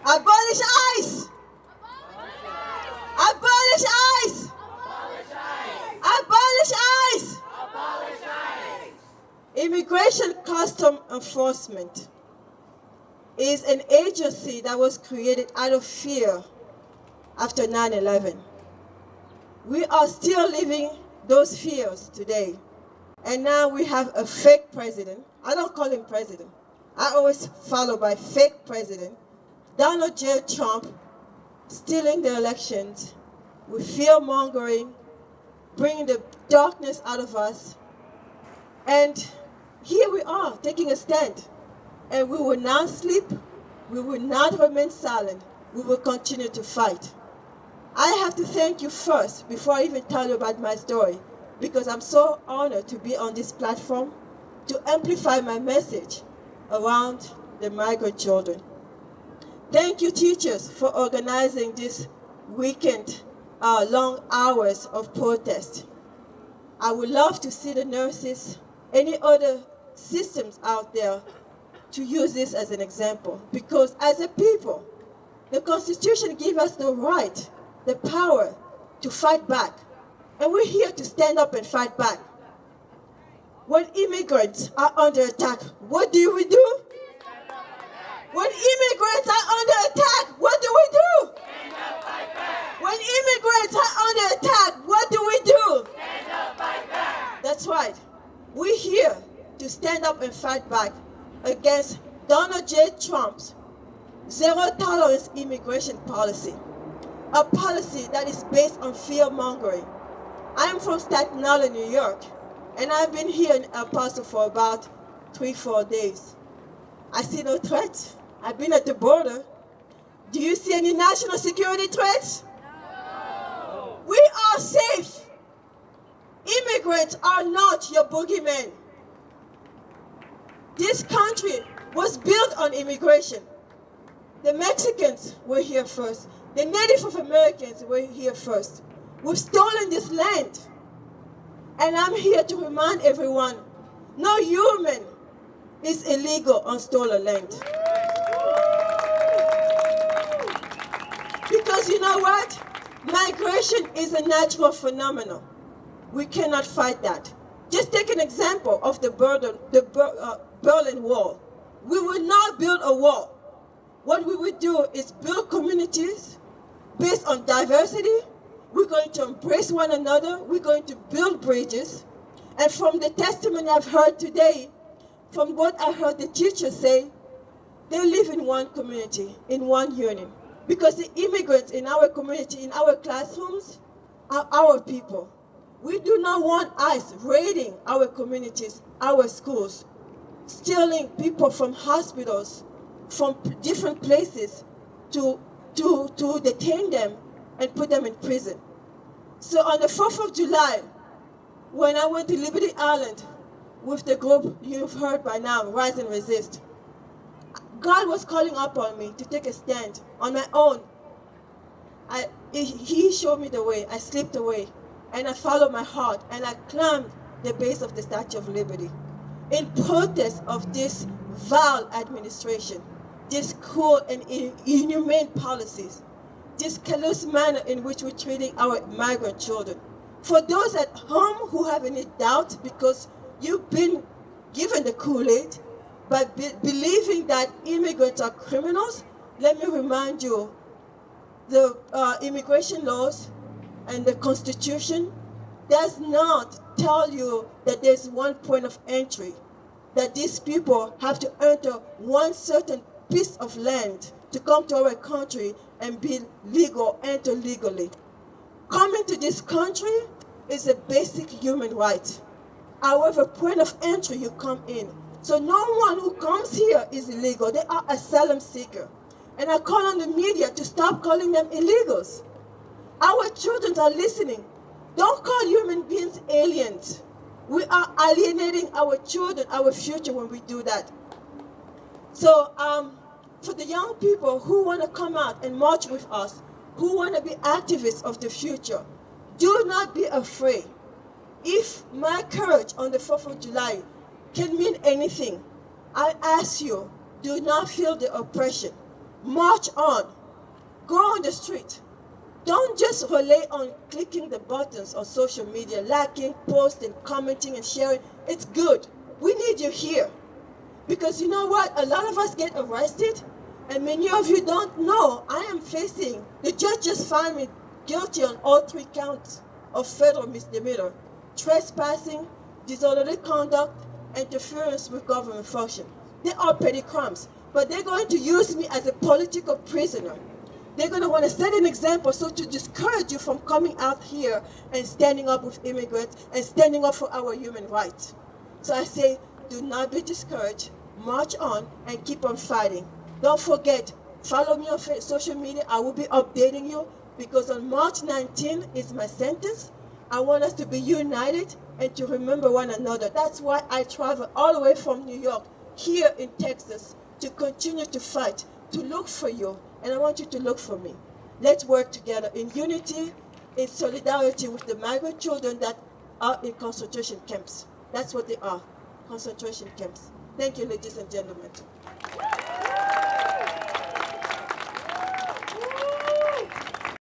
Abolish ICE! Abolish ICE! Abolish ICE! Immigration Custom Enforcement is an agency that was created out of fear after 9/11. We are still living those fears today. And now we have a fake president. I don't call him president. I always follow by fake president, Donald J. Trump, stealing the elections with fear-mongering, bringing the darkness out of us. And here we are, taking a stand. And we will not sleep. We will not remain silent. We will continue to fight. I have to thank you first, before I even tell you about my story, because I'm so honored to be on this platform to amplify my message around the migrant children. Thank you, teachers, for organizing this weekend long hours of protest. I would love to see the nurses, any other systems out there, to use this as an example. Because as a people, the Constitution gives us the right, the power to fight back. And we're here to stand up and fight back. When immigrants are under attack, what do we do? When immigrants are under attack, what do we do? When immigrants are under attack, what do we do? That's right. We're here to stand up and fight back against Donald J. Trump's zero-tolerance immigration policy, a policy that is based on fear-mongering. I'm from Staten Island, New York, and I've been here in El Paso for about 3-4 days. I see no threats. I've been at the border. Do you see any national security threats? No. We are safe. Immigrants are not your boogeymen. This country was built on immigration. The Mexicans were here first. The Native Americans were here first. We've stolen this land. And I'm here to remind everyone, no human is illegal on stolen land. Because you know what? Migration is a natural phenomenon. We cannot fight that. Just take an example of the Berlin Wall. We will not build a wall. What we would do is build communities based on diversity. We're going to embrace one another. We're going to build bridges. And from the testimony I've heard today, from what I heard the teachers say, they live in one community, in one union. Because the immigrants in our community, in our classrooms, are our people. We do not want ICE raiding our communities, our schools, stealing people from hospitals, from different places to detain them and put them in prison. So on the 4th of July, when I went to Liberty Island with the group you've heard by now, Rise and Resist, God was calling upon me to take a stand on my own. He showed me the way. I slipped away, and I followed my heart, and I climbed the base of the Statue of Liberty in protest of this vile administration, this cruel and inhumane policies, this callous manner in which we're treating our migrant children. For those at home who have any doubt because you've been given the Kool-Aid by believing that immigrants are criminals, let me remind you, the immigration laws and the Constitution does not tell you that there's one point of entry, that these people have to enter one certain piece of land to come to our country and be legal, enter legally. Coming to this country is a basic human right. However, point of entry, you come in. So no one who comes here is illegal. They are asylum seeker. And I call on the media to stop calling them illegals. Our children are listening. Don't call human beings aliens. We are alienating our children, our future, when we do that. So for the young people who want to come out and march with us, who want to be activists of the future, do not be afraid. If my courage on the 4th of July can mean anything, I ask you, do not feel the oppression. March on. Go on the street. Don't just rely on clicking the buttons on social media, liking, posting, commenting, and sharing. It's good. We need you here. Because you know what? A lot of us get arrested, and many of you don't know. I am facing, the judge just found me guilty on all 3 counts of federal misdemeanor: trespassing, disorderly conduct, interference with government function. They are petty crimes, but they're going to use me as a political prisoner. They're going to want to set an example so to discourage you from coming out here and standing up with immigrants and standing up for our human rights. So I say, do not be discouraged. March on and keep on fighting. Don't forget, follow me on social media. I will be updating you because on March 19 is my sentence. I want us to be united and to remember one another. That's why I travel all the way from New York here in Texas to continue to fight, to look for you, and I want you to look for me. Let's work together in unity, in solidarity with the migrant children that are in concentration camps. That's what they are, concentration camps. Thank you, ladies and gentlemen.